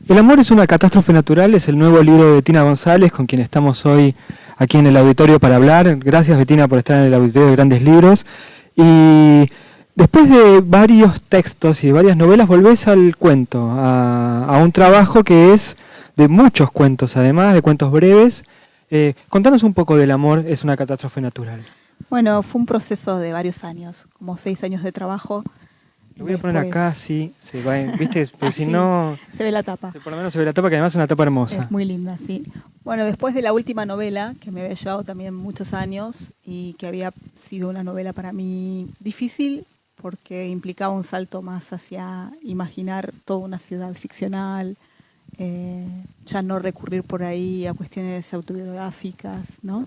El amor es una catástrofe natural es el nuevo libro de Betina González, con quien estamos hoy aquí en el auditorio para hablar. Gracias, Betina, por estar en el auditorio de Grandes Libros. Y después de varios textos y de varias novelas, volvés al cuento, a un trabajo que es de muchos cuentos, además de cuentos breves. Contanos un poco del amor es una catástrofe natural. Bueno, fue un proceso de varios años, como 6 años de trabajo. Lo voy a poner acá, sí, se va, ¿viste? Porque si Así, no, se ve la tapa. por lo menos se ve la tapa, que además es una tapa hermosa. Es muy linda, sí. Bueno, después de la última novela, que me había llevado también muchos años y que había sido una novela para mí difícil, porque implicaba un salto más hacia imaginar toda una ciudad ficcional, ya no recurrir por ahí a cuestiones autobiográficas, ¿no?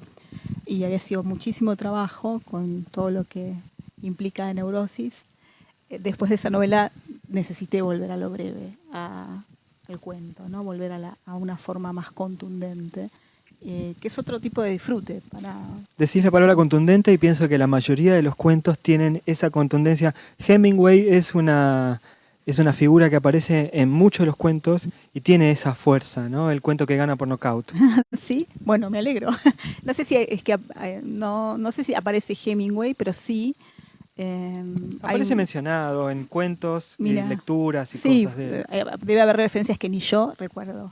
Y había sido muchísimo trabajo con todo lo que implica neurosis. Después de esa novela necesité volver a lo breve, al cuento, ¿no? Volver a una forma más contundente, que es otro tipo de disfrute. Decís la palabra contundente y pienso que la mayoría de los cuentos tienen esa contundencia. Hemingway es una figura que aparece en muchos de los cuentos y tiene esa fuerza, ¿no? El cuento que gana por nocaut. Sí, bueno, me alegro. No sé si es que no sé si aparece Hemingway, pero sí. Aparece mencionado en cuentos, mira, lecturas y sí, cosas de... debe haber referencias que ni yo recuerdo.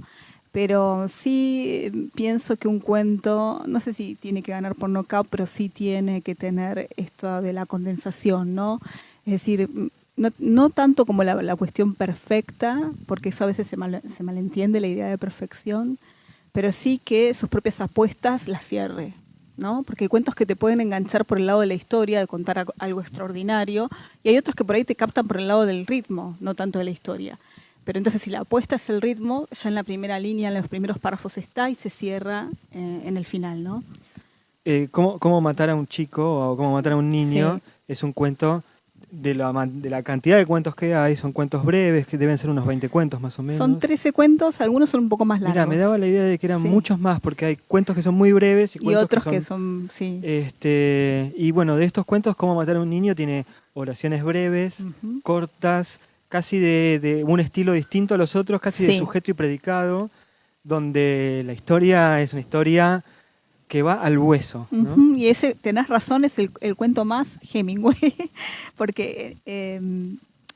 Pero sí pienso que un cuento, no sé si tiene que ganar por nocaut, pero sí tiene que tener esto de la condensación, ¿no? Es decir, no tanto como la cuestión perfecta, porque eso a veces se malentiende la idea de perfección, pero sí que sus propias apuestas las cierre, ¿no? Porque hay cuentos que te pueden enganchar por el lado de la historia, de contar algo extraordinario, y hay otros que por ahí te captan por el lado del ritmo, no tanto de la historia. Pero entonces si la apuesta es el ritmo, ya en la primera línea, en los primeros párrafos está y se cierra en el final, ¿no? ¿Cómo matar a un chico o cómo matar a un niño? Sí. Es un cuento de la cantidad de cuentos que hay, son cuentos breves, que deben ser unos 20 cuentos más o menos. Son 13 cuentos, algunos son un poco más largos. Mira, me daba la idea de que eran muchos más, porque hay cuentos que son muy breves y cuentos otros que son sí. Y bueno, de estos cuentos, Cómo matar a un niño tiene oraciones breves, cortas, casi de un estilo distinto a los otros, casi de sujeto y predicado, donde la historia es una historia que va al hueso, ¿no? Y ese, tenés razón, es el cuento más Hemingway, porque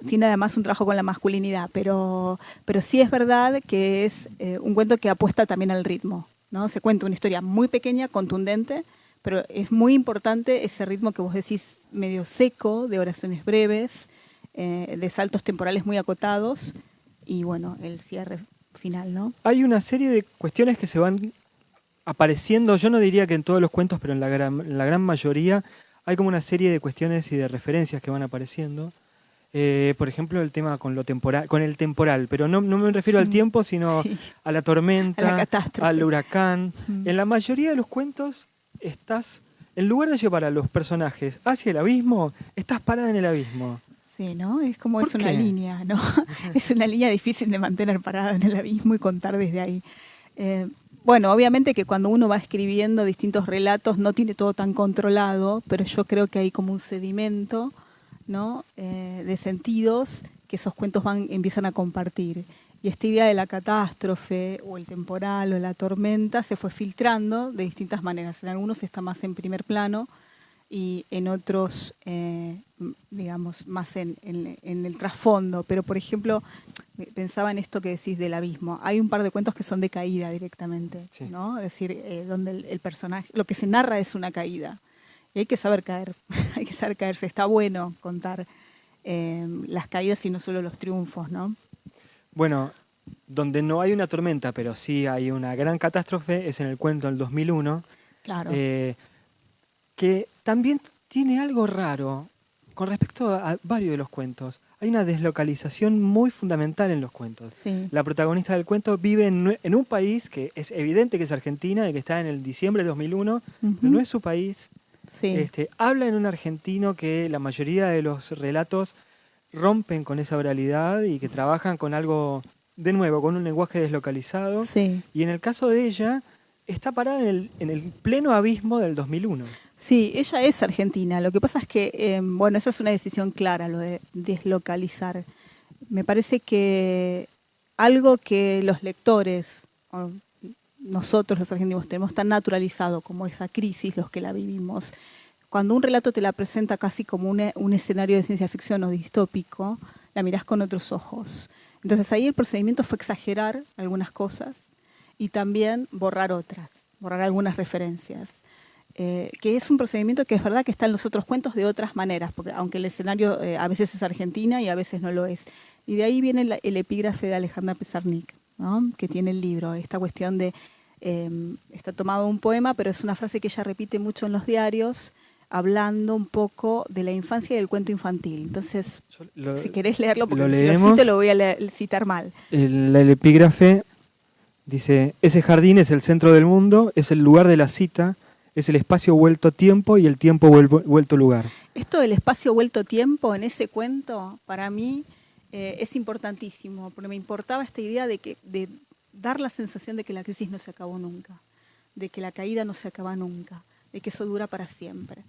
tiene además un trabajo con la masculinidad, pero sí es verdad que es un cuento que apuesta también al ritmo, ¿no? Se cuenta una historia muy pequeña, contundente, pero es muy importante ese ritmo que vos decís medio seco, de oraciones breves, de saltos temporales muy acotados, y bueno, el cierre final, ¿no? Hay una serie de cuestiones que se van apareciendo, yo no diría que en todos los cuentos, pero en la gran mayoría hay como una serie de cuestiones y de referencias que van apareciendo. Por ejemplo, el tema con el temporal, pero no me refiero al tiempo, sino a la tormenta, a la catástrofe, al huracán. En la mayoría de los cuentos estás, en lugar de llevar a los personajes hacia el abismo, estás parada en el abismo. Sí, ¿no? Es como es una línea, ¿no? Es una línea difícil de mantener parada en el abismo y contar desde ahí. Bueno, obviamente que cuando uno va escribiendo distintos relatos no tiene todo tan controlado, pero yo creo que hay como un sedimento, ¿no? De sentidos que esos cuentos empiezan a compartir. Y esta idea de la catástrofe o el temporal o la tormenta se fue filtrando de distintas maneras. En algunos está más en primer plano y en otros, digamos, más en el trasfondo. Pero, por ejemplo, pensaba en esto que decís del abismo. Hay un par de cuentos que son de caída directamente, ¿no? Es decir, donde el personaje, lo que se narra es una caída. Y hay que saber caer, hay que saber caerse. Está bueno contar las caídas y no solo los triunfos, ¿no? Bueno, donde no hay una tormenta, pero sí hay una gran catástrofe, es en el cuento del 2001. Claro. Que también tiene algo raro con respecto a varios de los cuentos. Hay una deslocalización muy fundamental en los cuentos. Sí. La protagonista del cuento vive en un país que es evidente que es Argentina y que está en el diciembre de 2001, pero no es su país. Sí. Habla en un argentino que la mayoría de los relatos rompen con esa oralidad y que trabajan con algo, de nuevo, con un lenguaje deslocalizado. Sí. Y en el caso de ella, está parada en el pleno abismo del 2001. Sí, ella es argentina. Lo que pasa es que, bueno, esa es una decisión clara, lo de deslocalizar. Me parece que algo que los lectores, o nosotros los argentinos, tenemos tan naturalizado como esa crisis, los que la vivimos, cuando un relato te la presenta casi como un escenario de ciencia ficción o distópico, la mirás con otros ojos. Entonces ahí el procedimiento fue exagerar algunas cosas y también borrar otras, borrar algunas referencias. Que es un procedimiento que es verdad que está en los otros cuentos de otras maneras, porque aunque el escenario a veces es Argentina y a veces no lo es. Y de ahí viene el epígrafe de Alejandra Pizarnik, ¿no? Que tiene el libro, esta cuestión de, está tomado un poema, pero es una frase que ella repite mucho en los diarios, hablando un poco de la infancia y del cuento infantil. Entonces, si querés leerlo, porque si lo cito lo voy a citar mal. El epígrafe dice: ese jardín es el centro del mundo, es el lugar de la cita, es el espacio vuelto tiempo y el tiempo vuelto lugar. Esto del espacio vuelto tiempo en ese cuento, para mí, es importantísimo, porque me importaba esta idea de dar la sensación de que la crisis no se acabó nunca, de que la caída no se acaba nunca, de que eso dura para siempre.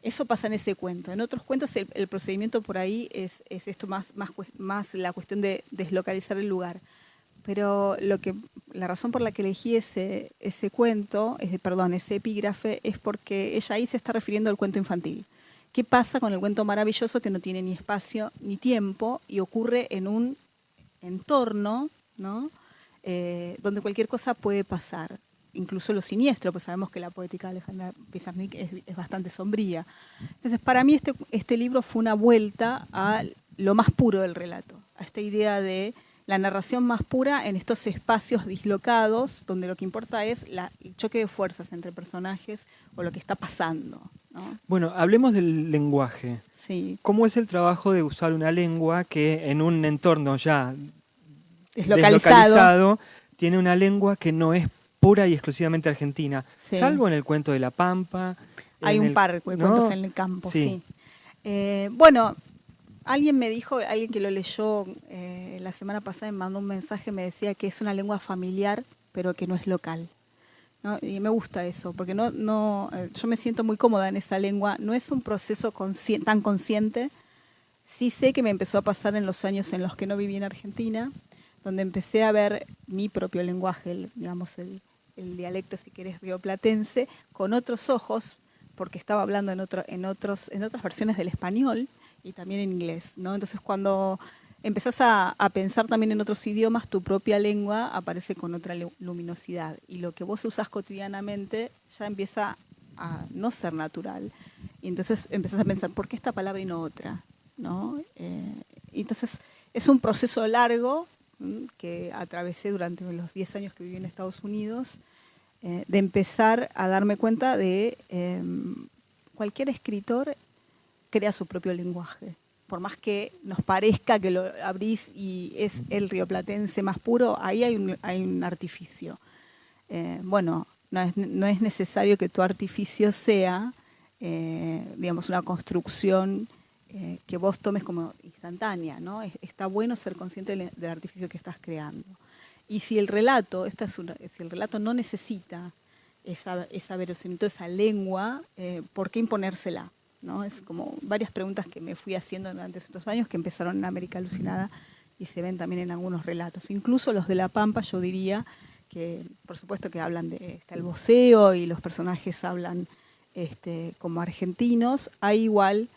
Eso pasa en ese cuento. En otros cuentos el procedimiento por ahí es esto más la cuestión de deslocalizar el lugar. Pero la razón por la que elegí ese cuento, ese epígrafe, es porque ella ahí se está refiriendo al cuento infantil. ¿Qué pasa con el cuento maravilloso que no tiene ni espacio ni tiempo y ocurre en un entorno, ¿no? Donde cualquier cosa puede pasar? Incluso lo siniestro, pues sabemos que la poética de Alejandra Pizarnik es bastante sombría. Entonces, para mí este libro fue una vuelta a lo más puro del relato, a esta idea de la narración más pura en estos espacios dislocados, donde lo que importa es el choque de fuerzas entre personajes o lo que está pasando, ¿no? Bueno, hablemos del lenguaje. Sí. ¿Cómo es el trabajo de usar una lengua que en un entorno ya deslocalizado tiene una lengua que no es pura y exclusivamente argentina? Sí. Salvo en el cuento de La Pampa. Hay un par de cuentos en el campo, sí. Bueno, alguien que lo leyó la semana pasada, me mandó un mensaje, me decía que es una lengua familiar, pero que no es local, ¿no? Y me gusta eso, porque yo me siento muy cómoda en esa lengua. No es un proceso tan consciente. Sí sé que me empezó a pasar en los años en los que no viví en Argentina, donde empecé a ver mi propio lenguaje, el dialecto, si querés, rioplatense, con otros ojos, porque estaba hablando en otras versiones del español y también en inglés, ¿no? Entonces, cuando empezás a pensar también en otros idiomas, tu propia lengua aparece con otra luminosidad. Y lo que vos usás cotidianamente ya empieza a no ser natural. Y entonces empezás a pensar, ¿por qué esta palabra y no otra? ¿No? Y entonces, es un proceso largo que atravesé durante los 10 años que viví en Estados Unidos, de empezar a darme cuenta de cualquier escritor crea su propio lenguaje. Por más que nos parezca que lo abrís y es el rioplatense más puro, ahí hay un artificio. Bueno, no es necesario que tu artificio sea, digamos, una construcción que vos tomes como instantánea, ¿no? Está bueno ser consciente del artificio que estás creando. Y si el relato, si el relato no necesita esa verosimilitud, esa lengua, ¿por qué imponérsela? ¿No? Es como varias preguntas que me fui haciendo durante estos años, que empezaron en América Alucinada y se ven también en algunos relatos. Incluso los de La Pampa, yo diría que, por supuesto que hablan el voceo y los personajes hablan como argentinos, hay igual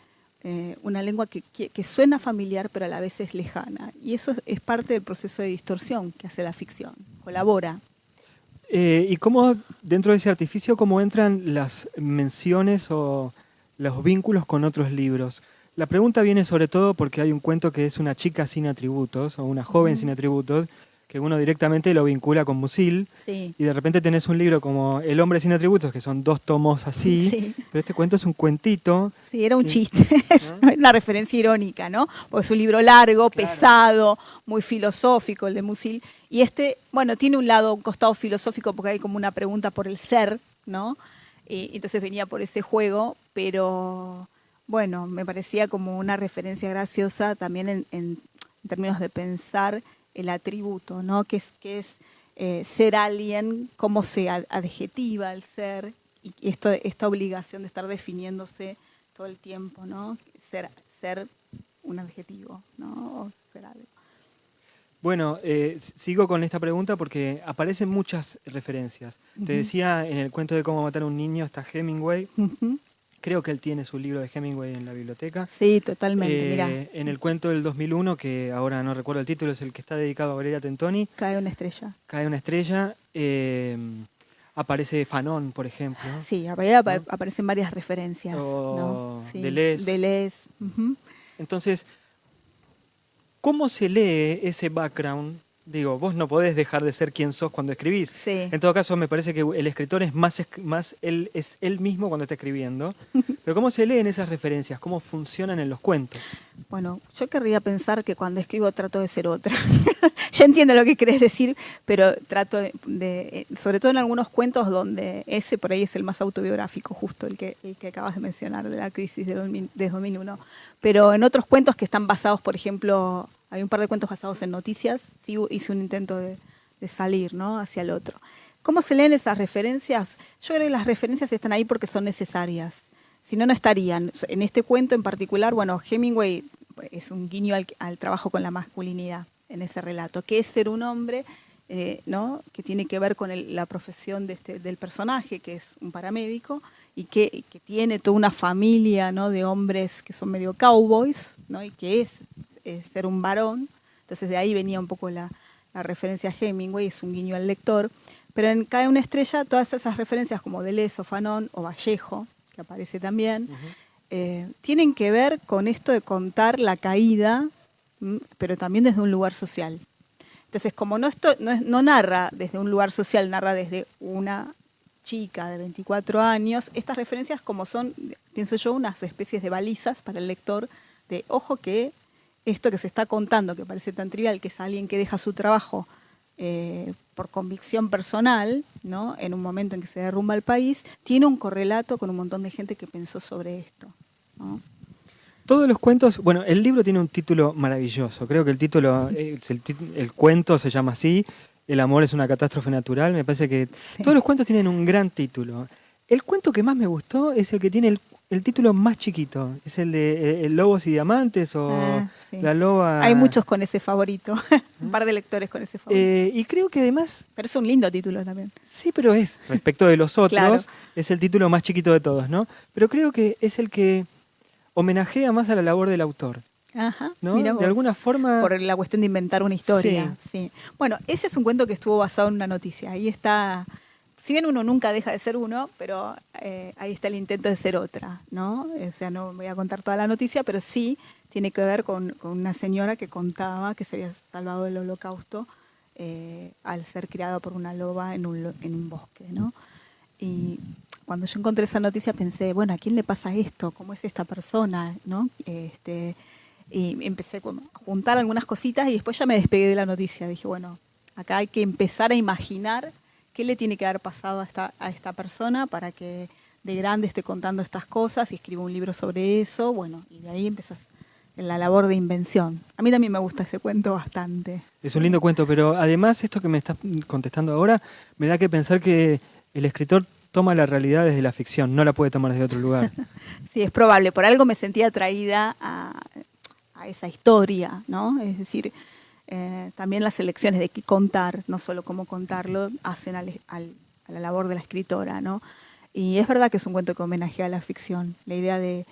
una lengua que suena familiar, pero a la vez es lejana. Y eso es parte del proceso de distorsión que hace la ficción, colabora. ¿Y cómo, dentro de ese artificio, cómo entran las menciones o los vínculos con otros libros? La pregunta viene sobre todo porque hay un cuento que es una chica sin atributos, o una joven sin atributos, que uno directamente lo vincula con Musil, sí. Y de repente tenés un libro como El hombre sin atributos, que son 2 tomos así, sí. Pero este cuento es un cuentito. Sí, era un chiste, ¿no? Una referencia irónica, ¿no? Porque es un libro largo, claro, pesado, muy filosófico, el de Musil. Y bueno, tiene un costado filosófico porque hay como una pregunta por el ser, ¿no? Y entonces venía por ese juego, pero bueno, me parecía como una referencia graciosa también en términos de pensar el atributo, ¿no? Que es ser alguien, cómo se adjetiva el ser, y esta obligación de estar definiéndose todo el tiempo, ¿no? Ser un adjetivo, ¿no? O ser algo. Bueno, sigo con esta pregunta porque aparecen muchas referencias. Te decía, en el cuento de cómo matar a un niño está Hemingway. Creo que él tiene su libro de Hemingway en la biblioteca. Sí, totalmente, mirá. En el cuento del 2001, que ahora no recuerdo el título, es el que está dedicado a Valeria Tentoni. Cae una estrella. Cae una estrella. Aparece Fanon, por ejemplo. Sí, ¿no? aparecen varias referencias. O ¿no? Sí, Deleuze. Deleuze. Entonces, ¿cómo se lee ese background? Digo, vos no podés dejar de ser quien sos cuando escribís. Sí. En todo caso, me parece que el escritor es más él es él mismo cuando está escribiendo. Pero ¿cómo se leen esas referencias? ¿Cómo funcionan en los cuentos? Bueno, yo querría pensar que cuando escribo trato de ser otra. Yo entiendo lo que querés decir, pero trato de, sobre todo en algunos cuentos donde ese por ahí es el más autobiográfico, justo el que acabas de mencionar, de la crisis de 2001. Pero en otros cuentos que están basados, por ejemplo, hay un par de cuentos basados en noticias, sí hice un intento de salir, ¿no?, hacia el otro. ¿Cómo se leen esas referencias? Yo creo que las referencias están ahí porque son necesarias. Si no, no estarían. En este cuento en particular, bueno, Hemingway es un guiño al trabajo con la masculinidad en ese relato, que es ser un hombre, ¿no?, que tiene que ver con la profesión del personaje, que es un paramédico, y que tiene toda una familia, ¿no?, de hombres que son medio cowboys, ¿no?, y que es ser un varón. Entonces de ahí venía un poco la referencia a Hemingway, es un guiño al lector. Pero en Cae una estrella, todas esas referencias como Deleuze o Fanon o Vallejo, que aparece también, tienen que ver con esto de contar la caída, pero también desde un lugar social. Entonces, como no narra desde un lugar social, narra desde una chica de 24 años, estas referencias como son, pienso yo, unas especies de balizas para el lector de, ojo que esto que se está contando, que parece tan trivial, que es alguien que deja su trabajo por convicción personal, ¿no?, en un momento en que se derrumba el país, tiene un correlato con un montón de gente que pensó sobre esto, ¿no? Todos los cuentos, bueno, el libro tiene un título maravilloso. Creo que el título, el cuento se llama así, El amor es una catástrofe natural. Me parece que todos los cuentos tienen un gran título. El cuento que más me gustó es el que tiene el título más chiquito. Es el de Lobos y Diamantes o sí. La Loba. Hay muchos con ese favorito, un par de lectores con ese favorito. Y creo que además... Pero es un lindo título también. Sí, pero es, respecto de los otros, Claro. Es el título más chiquito de todos, ¿no? Pero creo que es el que homenajea más a la labor del autor. Ajá, ¿no? Mira vos, de alguna forma... Por la cuestión de inventar una historia. Sí. Bueno, ese es un cuento que estuvo basado en una noticia. Ahí está, si bien uno nunca deja de ser uno, pero ahí está el intento de ser otra, ¿no? O sea, no voy a contar toda la noticia, pero sí tiene que ver con una señora que contaba que se había salvado del holocausto al ser criada por una loba en un bosque, ¿no? Y cuando yo encontré esa noticia pensé, bueno, ¿a quién le pasa esto? ¿Cómo es esta persona? ¿No? Y empecé a juntar algunas cositas y después ya me despegué de la noticia. Dije, bueno, acá hay que empezar a imaginar qué le tiene que haber pasado a esta persona para que de grande esté contando estas cosas y escriba un libro sobre eso. Bueno, y de ahí empezás en la labor de invención. A mí también me gusta ese cuento bastante. Es un lindo cuento, pero además esto que me estás contestando ahora me da que pensar que el escritor toma la realidad desde la ficción, no la puede tomar desde otro lugar. Sí, es probable. Por algo me sentía atraída a esa historia, ¿no? Es decir, también las elecciones de qué contar, no solo cómo contarlo, hacen a la labor de la escritora, ¿no? Y es verdad que es un cuento que homenajea a la ficción. La idea de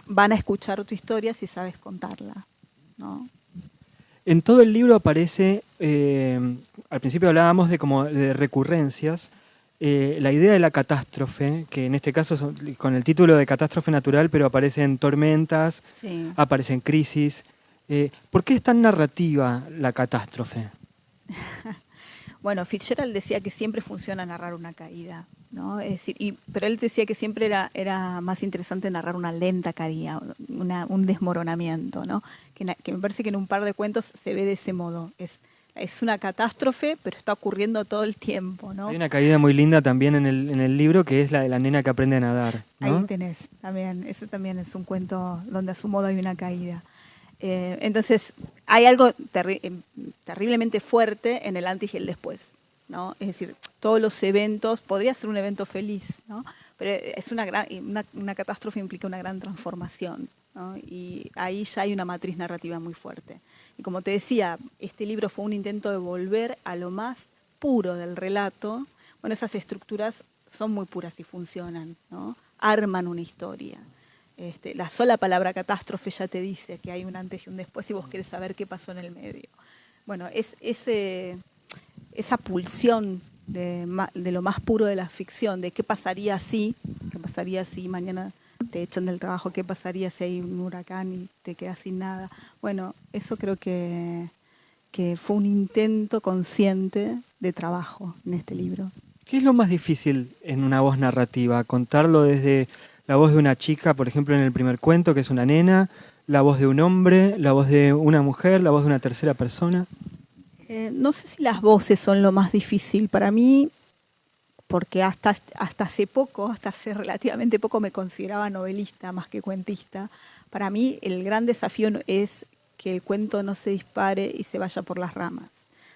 van a escuchar tu historia si sabes contarla, ¿no? En todo el libro aparece, al principio hablábamos de recurrencias, la idea de la catástrofe, que en este caso con el título de catástrofe natural, pero aparecen tormentas, sí. Aparecen crisis. ¿Por qué es tan narrativa la catástrofe? Bueno, Fitzgerald decía que siempre funciona narrar una caída, ¿no? Es decir, pero él decía que siempre era más interesante narrar una lenta caída, un desmoronamiento, ¿no? Que me parece que en un par de cuentos se ve de ese modo. Es una catástrofe, pero está ocurriendo todo el tiempo, ¿no? Hay una caída muy linda también en el libro, que es la de la nena que aprende a nadar, ¿no? Ahí tenés, también. Ese también es un cuento donde a su modo hay una caída. Entonces, hay algo terriblemente fuerte en el antes y el después, ¿no? Es decir, todos los eventos, podría ser un evento feliz, ¿no? Pero es una catástrofe implica una gran transformación, ¿no? Y ahí ya hay una matriz narrativa muy fuerte. Y como te decía, este libro fue un intento de volver a lo más puro del relato. Bueno, esas estructuras son muy puras y funcionan, ¿no? Arman una historia. La sola palabra catástrofe ya te dice que hay un antes y un después y vos querés saber qué pasó en el medio. Bueno, esa pulsión de lo más puro de la ficción, de qué pasaría si mañana te echan del trabajo, qué pasaría si hay un huracán y te quedas sin nada. Bueno, eso creo que fue un intento consciente de trabajo en este libro. ¿Qué es lo más difícil en una voz narrativa? ¿Contarlo desde la voz de una chica, por ejemplo, en el primer cuento, que es una nena, la voz de un hombre, la voz de una mujer, la voz de una tercera persona? No sé si las voces son lo más difícil. Para mí, porque hasta hace relativamente poco me consideraba novelista más que cuentista. Para mí el gran desafío es que el cuento no se dispare y se vaya por las ramas.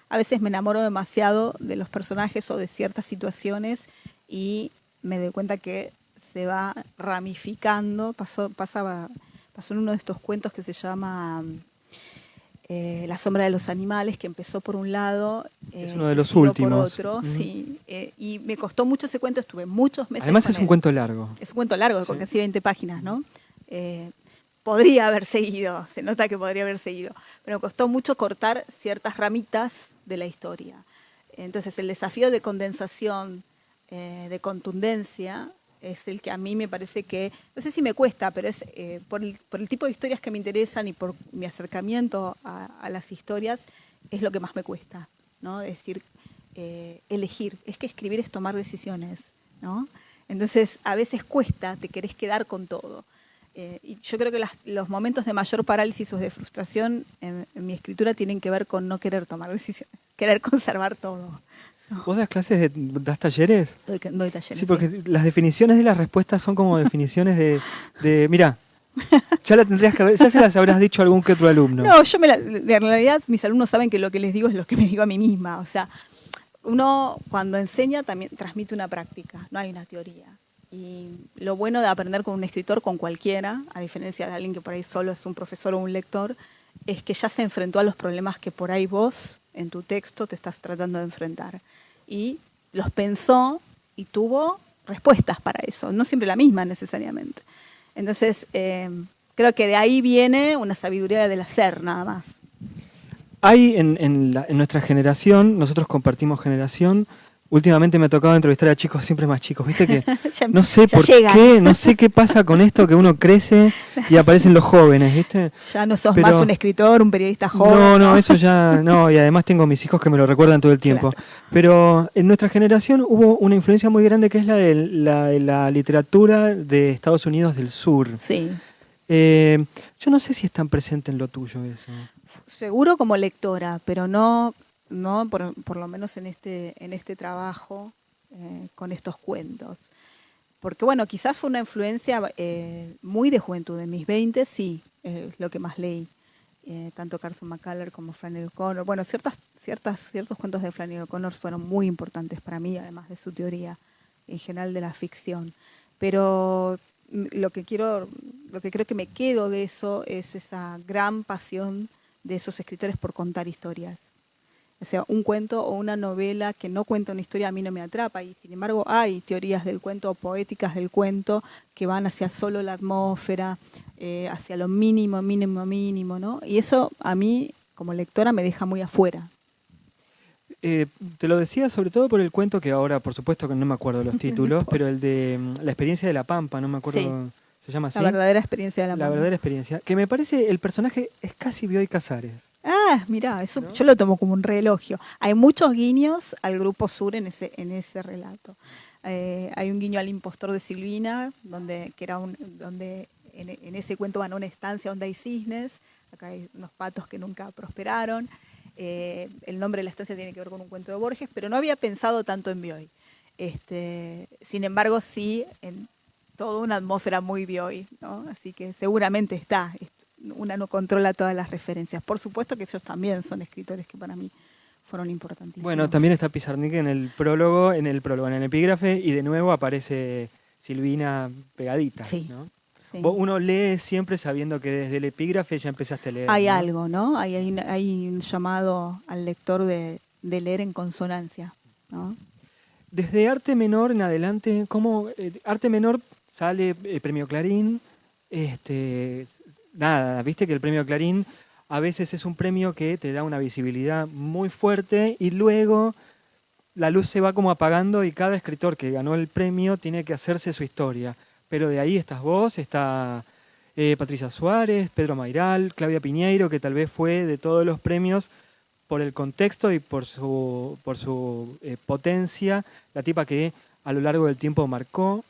A veces me enamoro demasiado de los personajes o de ciertas situaciones y me doy cuenta que se va ramificando. Pasó en uno de estos cuentos que se llama La sombra de los animales, que empezó por un lado, es uno de los últimos. Por otro, sí. Y me costó mucho ese cuento, estuve muchos meses. Además es un cuento largo. Es un cuento largo, con casi 20 páginas, ¿no? Podría haber seguido, se nota que podría haber seguido, pero me costó mucho cortar ciertas ramitas de la historia. Entonces el desafío de condensación, de contundencia, es el que a mí me parece que, no sé si me cuesta, pero es por el tipo de historias que me interesan y por mi acercamiento a las historias, es lo que más me cuesta, ¿no? Es decir, elegir. Es que escribir es tomar decisiones, ¿no? Entonces, a veces cuesta, te querés quedar con todo. Y yo creo que los momentos de mayor parálisis o de frustración en mi escritura tienen que ver con no querer tomar decisiones, querer conservar todo. No. ¿Vos das clases, das talleres? Doy talleres. Sí, porque las definiciones de las respuestas son como definiciones de mira, ya la tendrías que haber, ya se las habrás dicho a algún que otro alumno. No, en realidad mis alumnos saben que lo que les digo es lo que me digo a mí misma. O sea, uno cuando enseña también transmite una práctica, no hay una teoría. Y lo bueno de aprender con un escritor, con cualquiera, a diferencia de alguien que por ahí solo es un profesor o un lector, es que ya se enfrentó a los problemas que por ahí vos, en tu texto, te estás tratando de enfrentar. Y los pensó y tuvo respuestas para eso, no siempre la misma necesariamente. Entonces, creo que de ahí viene una sabiduría del hacer, nada más. Hay en nuestra generación, nosotros compartimos generación. Últimamente me ha tocado entrevistar a chicos siempre más chicos, viste que no sé por qué, no sé qué pasa con esto, que uno crece y aparecen los jóvenes, viste. Ya no sos más un escritor, un periodista joven. No, eso ya, no, y además tengo mis hijos que me lo recuerdan todo el tiempo. Claro. Pero en nuestra generación hubo una influencia muy grande que es la de la literatura de Estados Unidos del Sur. Sí. Yo no sé si es tan presente en lo tuyo eso. Seguro como lectora, pero no por lo menos en este trabajo con estos cuentos. Porque bueno, quizás fue una influencia muy de juventud. En mis 20 sí, es lo que más leí. Tanto Carson McCullers como Flannery O'Connor. Bueno, ciertos cuentos de Flannery O'Connor fueron muy importantes para mí, además de su teoría en general de la ficción. Pero lo que creo que me quedo de eso es esa gran pasión de esos escritores por contar historias. O sea, un cuento o una novela que no cuenta una historia a mí no me atrapa, y sin embargo hay teorías del cuento o poéticas del cuento que van hacia solo la atmósfera, hacia lo mínimo, ¿no? Y eso a mí, como lectora, me deja muy afuera. Te lo decía sobre todo por el cuento que ahora, por supuesto que no me acuerdo los títulos, pero el de La experiencia de la Pampa, no me acuerdo, sí. ¿Se llama así? La verdadera experiencia de la Pampa. La verdadera experiencia, que me parece el personaje es casi Bioy Casares. Ah, mirá, eso, ¿no? Yo lo tomo como un relojio. Hay muchos guiños al Grupo Sur en ese relato. Hay un guiño al Impostor de Silvina, donde en ese cuento van a una estancia donde hay cisnes, acá hay unos patos que nunca prosperaron. El nombre de la estancia tiene que ver con un cuento de Borges, pero no había pensado tanto en Bioy. Sin embargo, sí, en toda una atmósfera muy Bioy, ¿no? Así que seguramente está. Una no controla todas las referencias. Por supuesto que ellos también son escritores que para mí fueron importantísimos. Bueno, también está Pizarnik en el prólogo, en el epígrafe, y de nuevo aparece Silvina pegadita, sí, ¿no? Sí. Uno lee siempre sabiendo que desde el epígrafe ya empezaste a leer. Hay ¿no? algo, ¿no? Hay un llamado al lector de leer en consonancia, ¿no? Desde Arte Menor en adelante, ¿cómo Arte Menor sale Premio Clarín? Nada, viste que el Premio Clarín a veces es un premio que te da una visibilidad muy fuerte y luego la luz se va como apagando y cada escritor que ganó el premio tiene que hacerse su historia. Pero de ahí estás vos, está Patricia Suárez, Pedro Mairal, Claudia Piñeiro, que tal vez fue de todos los premios por el contexto y por su potencia, la tipa que a lo largo del tiempo marcó.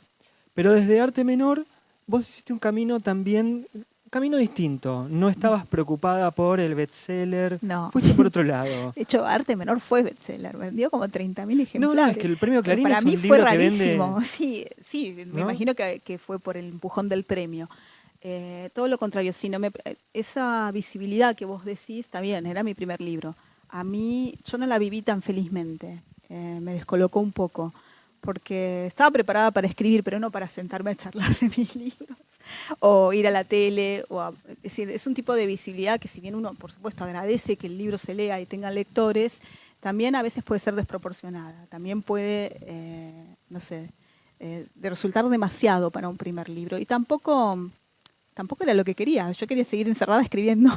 Pero desde Arte Menor vos hiciste un camino también, un camino distinto. No estabas preocupada por el bestseller, No. fuiste por otro lado. De hecho, Arte Menor fue bestseller, vendió como 30.000 No, ejemplares. no, es que el premio Clarín Para es mí un fue libro que vende... rarísimo, sí, me ¿no? imagino que fue por el empujón del premio. Todo lo contrario, esa visibilidad que vos decís, está bien, era mi primer libro. A mí, yo no la viví tan felizmente, me descolocó un poco, porque estaba preparada para escribir, pero no para sentarme a charlar de mis libros, o ir a la tele, es decir, es un tipo de visibilidad que si bien uno, por supuesto, agradece que el libro se lea y tenga lectores, también a veces puede ser desproporcionada, también puede, no sé, de resultar demasiado para un primer libro, y tampoco era lo que quería, yo quería seguir encerrada escribiendo,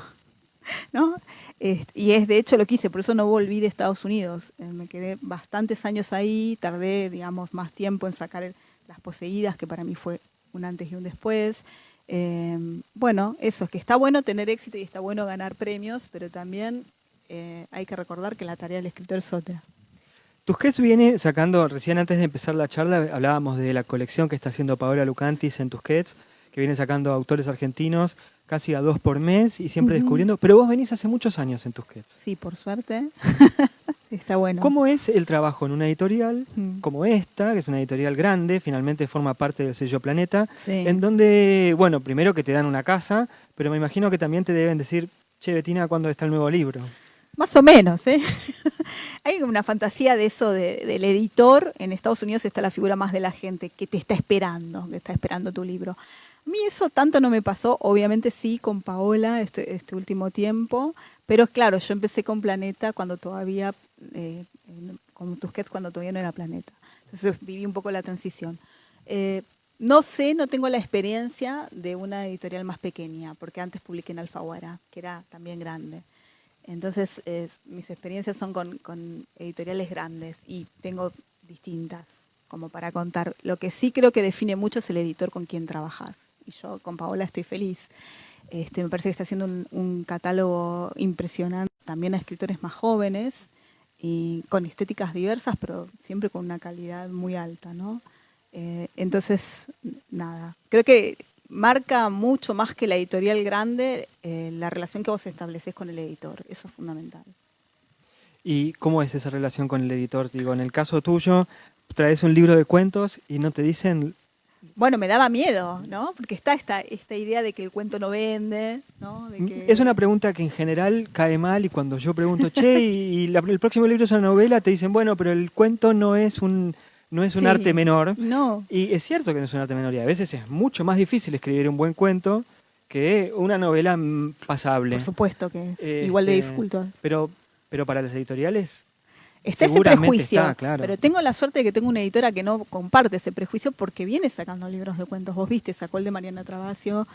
¿no? Y es de hecho lo que hice, por eso no volví de Estados Unidos. Me quedé bastantes años ahí, tardé, digamos, más tiempo en sacar Las Poseídas, que para mí fue un antes y un después. Bueno, eso, es que está bueno tener éxito y está bueno ganar premios, pero también hay que recordar que la tarea del escritor es otra. Tusquets viene sacando, recién antes de empezar la charla, hablábamos de la colección que está haciendo Paola Lucantis en Tusquets, que viene sacando autores argentinos casi a 2 por mes y siempre descubriendo. Pero vos venís hace muchos años en Tusquets. Sí, por suerte. Está bueno. ¿Cómo es el trabajo en una editorial como esta, que es una editorial grande, finalmente forma parte del sello Planeta, Sí. en donde, bueno, primero que te dan una casa, pero me imagino que también te deben decir, che, Betina, ¿cuándo está el nuevo libro? Más o menos, ¿eh? Hay una fantasía de eso del editor. En Estados Unidos está la figura más de la gente que te está esperando, que está esperando tu libro. A mí eso tanto no me pasó, obviamente sí con Paola este último tiempo, pero claro, yo empecé con Planeta cuando todavía, con Tusquets cuando todavía no era Planeta. Entonces viví un poco la transición. No sé, no tengo la experiencia de una editorial más pequeña, porque antes publiqué en Alfaguara, que era también grande. Entonces, mis experiencias son con editoriales grandes y tengo distintas como para contar. Lo que sí creo que define mucho es el editor con quien trabajas. Y yo con Paola estoy feliz. Me parece que está haciendo un catálogo impresionante también a escritores más jóvenes y con estéticas diversas, pero siempre con una calidad muy alta, ¿no? Entonces, nada, creo que marca mucho más que la editorial grande la relación que vos estableces con el editor. Eso es fundamental. ¿Y cómo es esa relación con el editor? Digo, en el caso tuyo, traes un libro de cuentos y no te dicen... Bueno, me daba miedo, ¿no? Porque está esta idea de que el cuento no vende, ¿no? De que... Es una pregunta que en general cae mal y cuando yo pregunto, che, el próximo libro es una novela, te dicen, bueno, pero el cuento no es un Sí, arte menor. No. Y es cierto que no es un arte menor y a veces es mucho más difícil escribir un buen cuento que una novela pasable. Por supuesto que es igual de dificultoso. Pero para las editoriales está ese seguramente prejuicio, está, claro. pero tengo la suerte de que tengo una editora que no comparte ese prejuicio porque viene sacando libros de cuentos. Vos viste, sacó el de Mariana Travasio,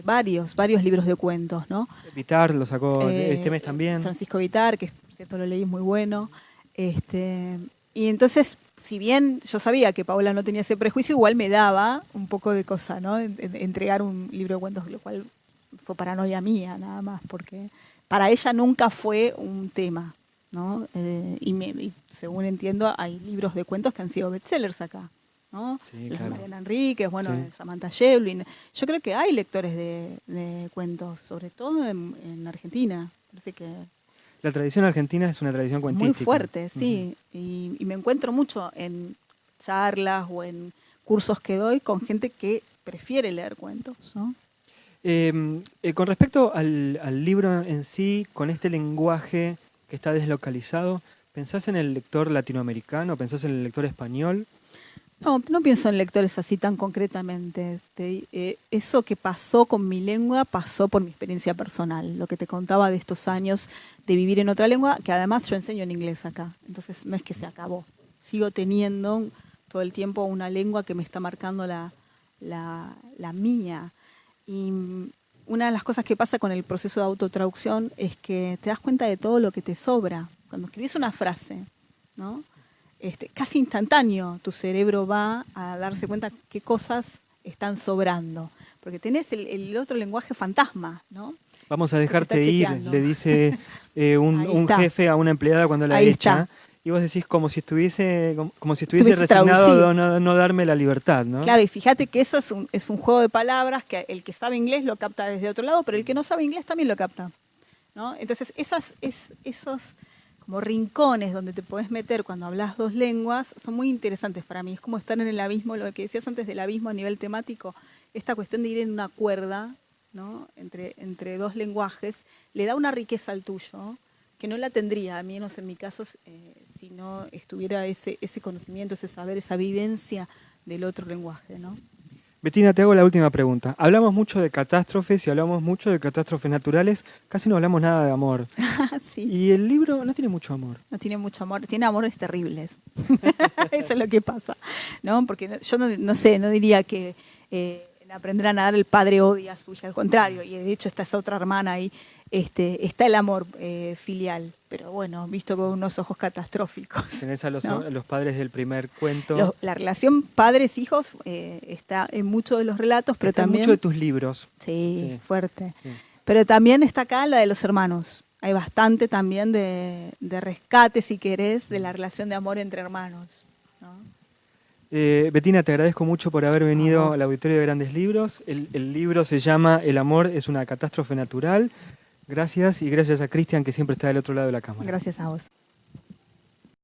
varios libros de cuentos, ¿no? Vitar lo sacó este mes también. Francisco Vitar, que por cierto lo leí, muy bueno. Y entonces, si bien yo sabía que Paola no tenía ese prejuicio, igual me daba un poco de cosa, ¿no? Entregar un libro de cuentos, lo cual fue paranoia mía, nada más, porque para ella nunca fue un tema, ¿no? Y según entiendo, hay libros de cuentos que han sido bestsellers acá, ¿no? Sí, Las claro. Mariana Enríquez, bueno, Sí. Samantha Shevlin. Yo creo que hay lectores de cuentos, sobre todo en Argentina. Parece que La tradición argentina es una tradición cuentística. muy fuerte, sí. Y me encuentro mucho en charlas o en cursos que doy con gente que prefiere leer cuentos, ¿no? Con respecto al libro en sí, con este lenguaje que está deslocalizado, ¿pensás en el lector latinoamericano? ¿Pensás en el lector español? No, no pienso en lectores así tan concretamente. Eso que pasó con mi lengua pasó por mi experiencia personal. Lo que te contaba de estos años de vivir en otra lengua, que además yo enseño en inglés acá. Entonces no es que se acabó. Sigo teniendo todo el tiempo una lengua que me está marcando la mía. Y una de las cosas que pasa con el proceso de autotraducción es que te das cuenta de todo lo que te sobra. Cuando escribís una frase, ¿no? Casi instantáneo tu cerebro va a darse cuenta qué cosas están sobrando. Porque tenés el otro lenguaje fantasma, ¿no? Vamos a dejarte ir, le dice un jefe a una empleada cuando la echa. Y vos decís como si estuviese resignado a no darme la libertad, ¿no? Claro, y fíjate que eso es un juego de palabras que el que sabe inglés lo capta desde otro lado, pero el que no sabe inglés también lo capta, ¿no? Entonces esos como rincones donde te podés meter cuando hablas dos lenguas son muy interesantes para mí. Es como estar en el abismo, lo que decías antes del abismo a nivel temático, esta cuestión de ir en una cuerda, ¿no? entre dos lenguajes, le da una riqueza al tuyo que no la tendría, a menos en mi caso, si no estuviera ese conocimiento, ese saber, esa vivencia del otro lenguaje, ¿no? Bettina, te hago la última pregunta. Hablamos mucho de catástrofes y hablamos mucho de catástrofes naturales, casi no hablamos nada de amor. Sí. Y el libro no tiene mucho amor. No tiene mucho amor, tiene amores terribles. Eso es lo que pasa, ¿no? Porque yo no sé, no diría que en Aprender a Nadar el padre odia a su hija, al contrario, y de hecho esta es otra hermana ahí, está el amor filial, pero bueno, visto con unos ojos catastróficos. Tenés a los padres del primer cuento. La relación padres-hijos está en muchos de los relatos, pero está también... en muchos de tus libros. Sí, fuerte. Sí. Pero también está acá la de los hermanos. Hay bastante también de rescate, si querés, de la relación de amor entre hermanos, ¿no? Bettina, te agradezco mucho por haber venido al Auditorio de Grandes Libros. El libro se llama El amor es una catástrofe natural. Gracias, y gracias a Cristian, que siempre está del otro lado de la cámara. Gracias a vos.